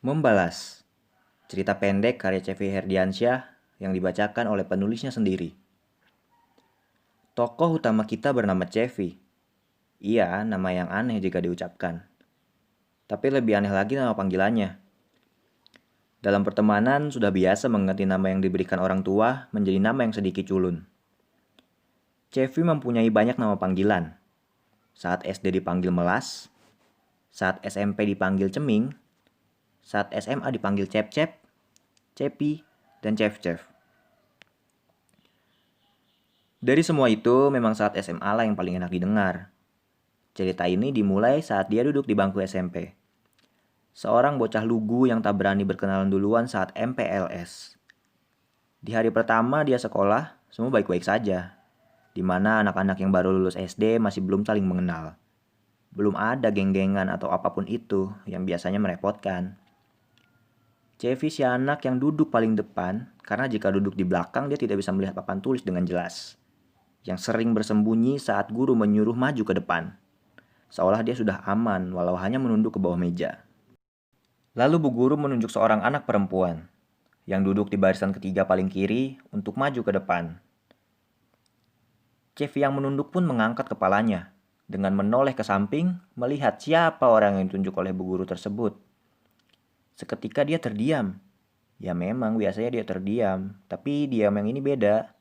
Membalas, cerita pendek karya Cevi Herdiansyah yang dibacakan oleh penulisnya sendiri. Tokoh utama kita bernama Cevi. Iya, nama yang aneh jika diucapkan. Tapi lebih aneh lagi nama panggilannya. Dalam pertemanan sudah biasa mengganti nama yang diberikan orang tua menjadi nama yang sedikit culun. Cevi mempunyai banyak nama panggilan. Saat SD dipanggil Melas, saat SMP dipanggil Ceming, saat SMA dipanggil Cep-Cep, Cepi, dan Cef-Cef. Dari semua itu, memang saat SMA lah yang paling enak didengar. Cerita ini dimulai saat dia duduk di bangku SMP. Seorang bocah lugu yang tak berani berkenalan duluan saat MPLS. Di hari pertama dia sekolah, semua baik-baik saja. Di mana anak-anak yang baru lulus SD masih belum saling mengenal. Belum ada geng-gengan atau apapun itu yang biasanya merepotkan. Cevi si anak yang duduk paling depan, karena jika duduk di belakang dia tidak bisa melihat papan tulis dengan jelas. Yang sering bersembunyi saat guru menyuruh maju ke depan. Seolah dia sudah aman walau hanya menunduk ke bawah meja. Lalu bu guru menunjuk seorang anak perempuan yang duduk di barisan ketiga paling kiri untuk maju ke depan. Cevi yang menunduk pun mengangkat kepalanya dengan menoleh ke samping melihat siapa orang yang ditunjuk oleh bu guru tersebut. Seketika dia terdiam. Ya memang biasanya dia terdiam, tapi diam yang ini beda.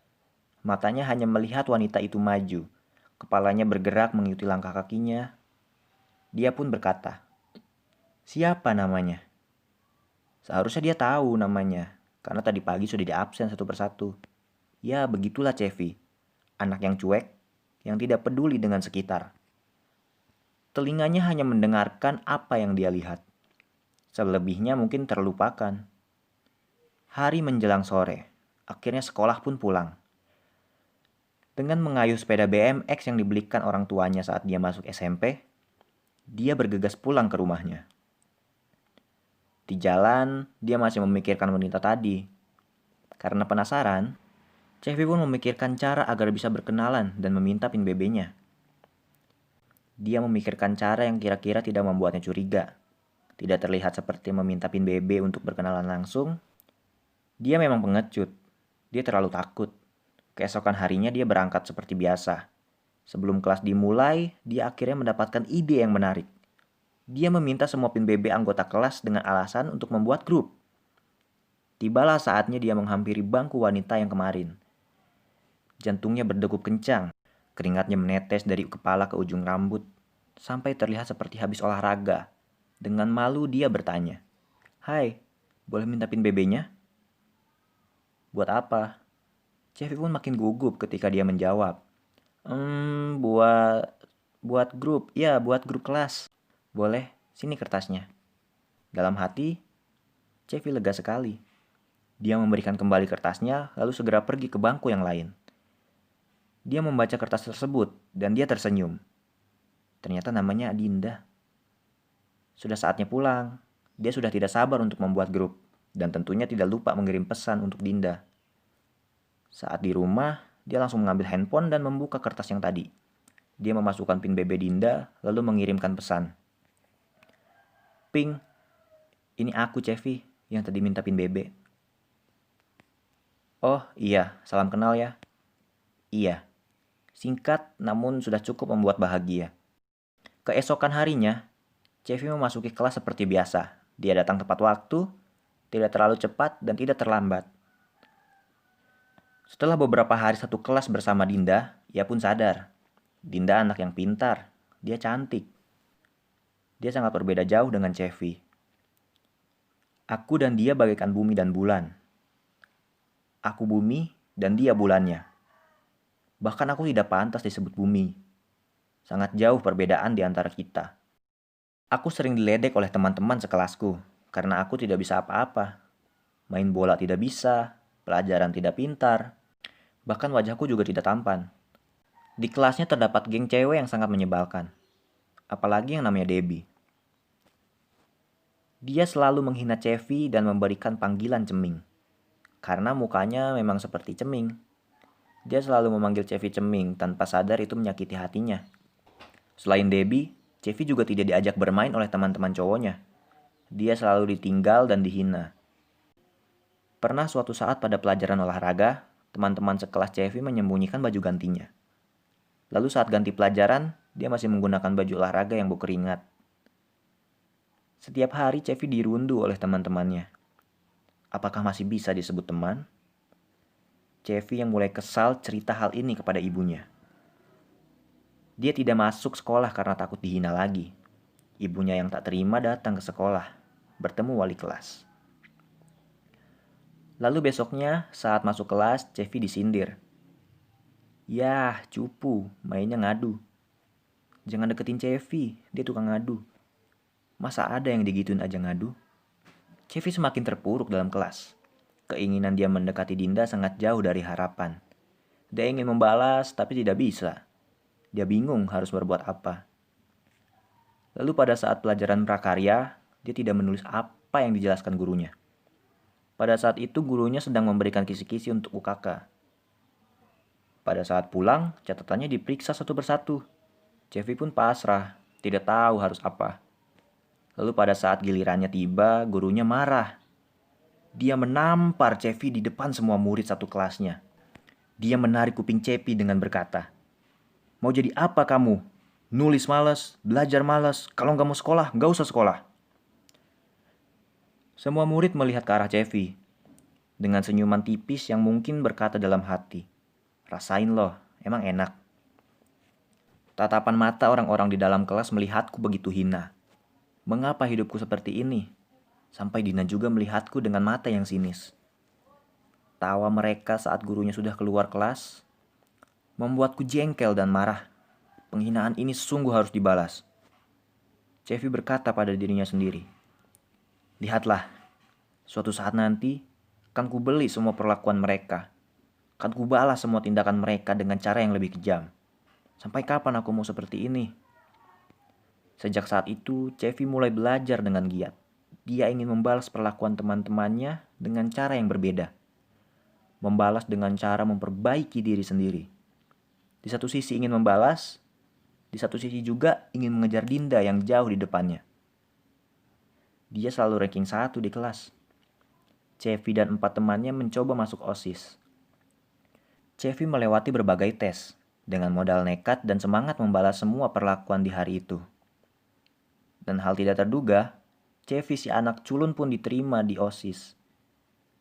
Matanya hanya melihat wanita itu maju. Kepalanya bergerak mengikuti langkah kakinya. Dia pun berkata, "Siapa namanya?" Seharusnya dia tahu namanya, karena tadi pagi sudah diabsen satu persatu. Ya, begitulah Cevi. Anak yang cuek, yang tidak peduli dengan sekitar. Telinganya hanya mendengarkan apa yang dia lihat. Selebihnya mungkin terlupakan. Hari menjelang sore, akhirnya sekolah pun pulang. Dengan mengayuh sepeda BMX yang dibelikan orang tuanya saat dia masuk SMP, dia bergegas pulang ke rumahnya. Di jalan, dia masih memikirkan wanita tadi. Karena penasaran, Cevi pun memikirkan cara agar bisa berkenalan dan meminta PIN BB-nya. Dia memikirkan cara yang kira-kira tidak membuatnya curiga. Tidak terlihat seperti meminta PIN BB untuk berkenalan langsung. Dia memang pengecut. Dia terlalu takut. Keesokan harinya dia berangkat seperti biasa. Sebelum kelas dimulai, dia akhirnya mendapatkan ide yang menarik. Dia meminta semua PIN BB anggota kelas dengan alasan untuk membuat grup. Tibalah saatnya dia menghampiri bangku wanita yang kemarin. Jantungnya berdegup kencang, keringatnya menetes dari kepala ke ujung rambut, sampai terlihat seperti habis olahraga. Dengan malu dia bertanya, "Hai, boleh minta PIN BB-nya?" "Buat apa?" Cevi pun makin gugup ketika dia menjawab. Buat grup. Ya, buat grup kelas." "Boleh, sini kertasnya." Dalam hati, Cevi lega sekali. Dia memberikan kembali kertasnya, lalu segera pergi ke bangku yang lain. Dia membaca kertas tersebut, dan dia tersenyum. Ternyata namanya Dinda. Sudah saatnya pulang. Dia sudah tidak sabar untuk membuat grup, dan tentunya tidak lupa mengirim pesan untuk Dinda. Saat di rumah, dia langsung mengambil handphone dan membuka kertas yang tadi. Dia memasukkan PIN BB Dinda, lalu mengirimkan pesan. "Ping, ini aku Cevi yang tadi minta PIN BB." "Oh iya, salam kenal ya." "Iya." Singkat namun sudah cukup membuat bahagia. Keesokan harinya, Cevi memasuki kelas seperti biasa. Dia datang tepat waktu, tidak terlalu cepat dan tidak terlambat. Setelah beberapa hari satu kelas bersama Dinda, ia pun sadar. Dinda anak yang pintar, dia cantik. Dia sangat berbeda jauh dengan Cevi. Aku dan dia bagaikan bumi dan bulan. Aku bumi dan dia bulannya. Bahkan aku tidak pantas disebut bumi. Sangat jauh perbedaan di antara kita. Aku sering diledek oleh teman-teman sekelasku karena aku tidak bisa apa-apa. Main bola tidak bisa, pelajaran tidak pintar, bahkan wajahku juga tidak tampan. Di kelasnya terdapat geng cewek yang sangat menyebalkan. Apalagi yang namanya Debbie. Dia selalu menghina Cevi dan memberikan panggilan Ceming. Karena mukanya memang seperti Ceming. Dia selalu memanggil Cevi Ceming tanpa sadar itu menyakiti hatinya. Selain Debbie, Cevi juga tidak diajak bermain oleh teman-teman cowoknya. Dia selalu ditinggal dan dihina. Pernah suatu saat pada pelajaran olahraga, teman-teman sekelas Cevi menyembunyikan baju gantinya. Lalu saat ganti pelajaran, dia masih menggunakan baju olahraga yang berkeringat. Setiap hari Cevi dirundu oleh teman-temannya. Apakah masih bisa disebut teman? Cevi yang mulai kesal cerita hal ini kepada ibunya. Dia tidak masuk sekolah karena takut dihina lagi. Ibunya yang tak terima datang ke sekolah, bertemu wali kelas. Lalu besoknya saat masuk kelas, Cevi disindir. Yah, cupu, mainnya ngadu. Jangan deketin Cevi, dia tukang ngadu. Masa ada yang digituin aja ngadu? Cevi semakin terpuruk dalam kelas. Keinginan dia mendekati Dinda sangat jauh dari harapan. Dia ingin membalas tapi tidak bisa. Dia bingung harus berbuat apa. Lalu pada saat pelajaran prakarya, dia tidak menulis apa yang dijelaskan gurunya. Pada saat itu gurunya sedang memberikan kisi-kisi untuk UKK. Pada saat pulang, catatannya diperiksa satu persatu. Cevi pun pasrah, tidak tahu harus apa. Lalu pada saat gilirannya tiba, gurunya marah. Dia menampar Cevi di depan semua murid satu kelasnya. Dia menarik kuping Cevi dengan berkata, "Mau jadi apa kamu? Nulis malas, belajar malas, kalau nggak mau sekolah, nggak usah sekolah." Semua murid melihat ke arah Cevi dengan senyuman tipis yang mungkin berkata dalam hati, "Rasain loh, emang enak." Tatapan mata orang-orang di dalam kelas melihatku begitu hina. Mengapa hidupku seperti ini? Sampai Dina juga melihatku dengan mata yang sinis. Tawa mereka saat gurunya sudah keluar kelas membuatku jengkel dan marah. Penghinaan ini sungguh harus dibalas. Cevi berkata pada dirinya sendiri, "Lihatlah, suatu saat nanti akan kubeli semua perlakuan mereka. Akan kubalas semua tindakan mereka dengan cara yang lebih kejam. Sampai kapan aku mau seperti ini?" Sejak saat itu, Cevi mulai belajar dengan giat. Dia ingin membalas perlakuan teman-temannya dengan cara yang berbeda. Membalas dengan cara memperbaiki diri sendiri. Di satu sisi ingin membalas, di satu sisi juga ingin mengejar Dinda yang jauh di depannya. Dia selalu ranking 1 di kelas. Cevi dan 4 temannya mencoba masuk OSIS. Cevi melewati berbagai tes dengan modal nekat dan semangat membalas semua perlakuan di hari itu. Dan hal tidak terduga, Cevi si anak culun pun diterima di OSIS.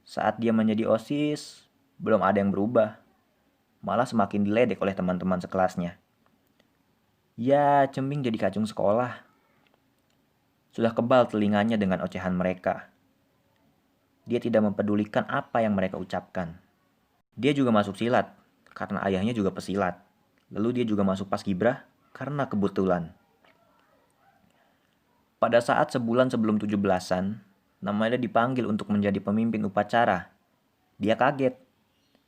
Saat dia menjadi OSIS, belum ada yang berubah. Malah semakin diledek oleh teman-teman sekelasnya. Ya, ceming jadi kacung sekolah. Sudah kebal telinganya dengan ocehan mereka. Dia tidak mempedulikan apa yang mereka ucapkan. Dia juga masuk silat, karena ayahnya juga pesilat. Lalu dia juga masuk paskibrah, karena kebetulan. Pada saat sebulan sebelum 17-an, namanya dipanggil untuk menjadi pemimpin upacara. Dia kaget.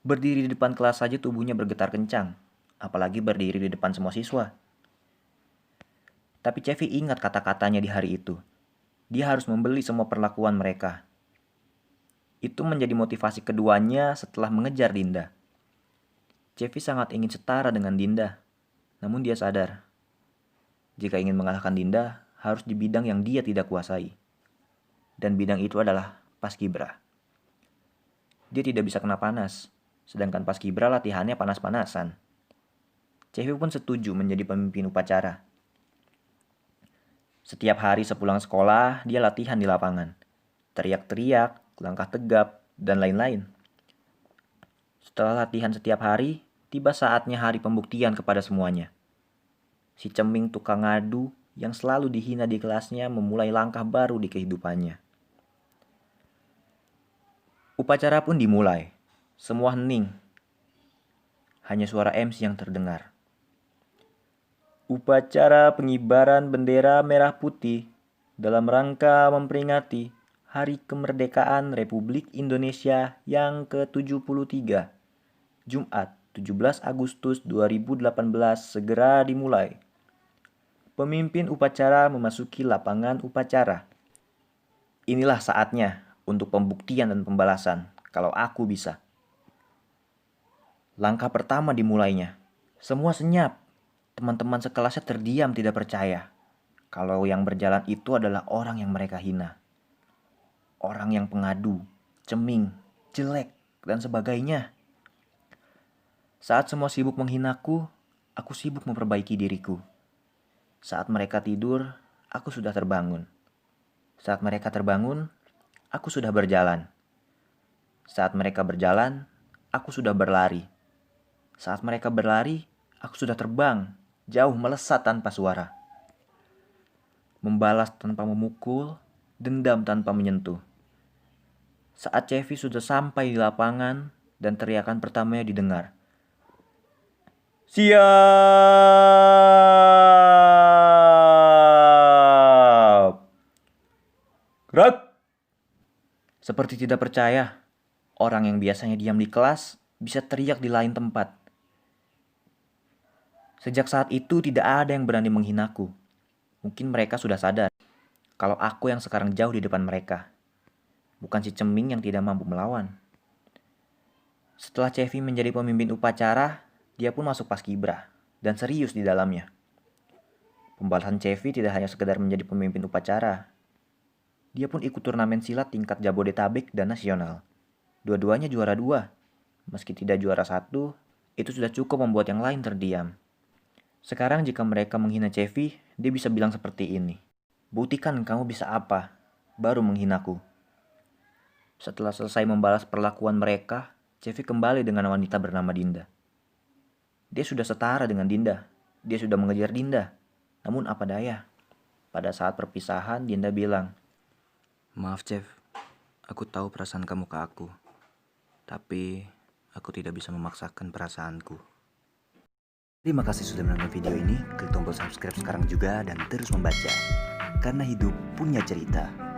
Berdiri di depan kelas saja tubuhnya bergetar kencang, apalagi berdiri di depan semua siswa. Tapi Cevi ingat kata-katanya di hari itu. Dia harus membeli semua perlakuan mereka. Itu menjadi motivasi keduanya setelah mengejar Dinda. Cevi sangat ingin setara dengan Dinda, namun dia sadar, jika ingin mengalahkan Dinda, harus di bidang yang dia tidak kuasai. Dan bidang itu adalah paskibra. Dia tidak bisa kena panas, sedangkan paskibra latihannya panas-panasan. Cevi pun setuju menjadi pemimpin upacara. Setiap hari sepulang sekolah, dia latihan di lapangan. Teriak-teriak, langkah tegap, dan lain-lain. Setelah latihan setiap hari, tiba saatnya hari pembuktian kepada semuanya. Si ceming tukang ngadu yang selalu dihina di kelasnya memulai langkah baru di kehidupannya. Upacara pun dimulai. Semua hening. Hanya suara MC yang terdengar. Upacara pengibaran bendera merah putih dalam rangka memperingati Hari Kemerdekaan Republik Indonesia yang ke-73. Jumat, 17 Agustus 2018 segera dimulai. Pemimpin upacara memasuki lapangan upacara. Inilah saatnya untuk pembuktian dan pembalasan, kalau aku bisa. Langkah pertama dimulainya. Semua senyap. Teman-teman sekelasnya terdiam tidak percaya kalau yang berjalan itu adalah orang yang mereka hina. orang yang pengadu, ceming, jelek, dan sebagainya. Saat semua sibuk menghinaku, aku sibuk memperbaiki diriku. Saat mereka tidur, aku sudah terbangun. Saat mereka terbangun, aku sudah berjalan. Saat mereka berjalan, aku sudah berlari. Saat mereka berlari, aku sudah terbang, jauh melesat tanpa suara. Membalas tanpa memukul, dendam tanpa menyentuh. Saat Cevi sudah sampai di lapangan dan teriakan pertamanya didengar. Siap! Gerak! Seperti tidak percaya, orang yang biasanya diam di kelas bisa teriak di lain tempat. Sejak saat itu tidak ada yang berani menghinaku. Mungkin mereka sudah sadar kalau aku yang sekarang jauh di depan mereka. Bukan si ceming yang tidak mampu melawan. Setelah Cevi menjadi pemimpin upacara, dia pun masuk paskibra dan serius di dalamnya. Pembalasan Cevi tidak hanya sekedar menjadi pemimpin upacara. Dia pun ikut turnamen silat tingkat Jabodetabek dan nasional. Dua-duanya juara 2. Meski tidak juara 1, itu sudah cukup membuat yang lain terdiam. Sekarang jika mereka menghina Cevi, dia bisa bilang seperti ini. Buktikan kamu bisa apa, baru menghinaku. Setelah selesai membalas perlakuan mereka, Cevi kembali dengan wanita bernama Dinda. Dia sudah setara dengan Dinda. Dia sudah mengejar Dinda. Namun apa daya? Pada saat perpisahan, Dinda bilang, "Maaf, Cev. Aku tahu perasaan kamu ke aku. Tapi aku tidak bisa memaksakan perasaanku." Terima kasih sudah menonton video ini. Klik tombol subscribe sekarang juga dan terus membaca. Karena hidup punya cerita.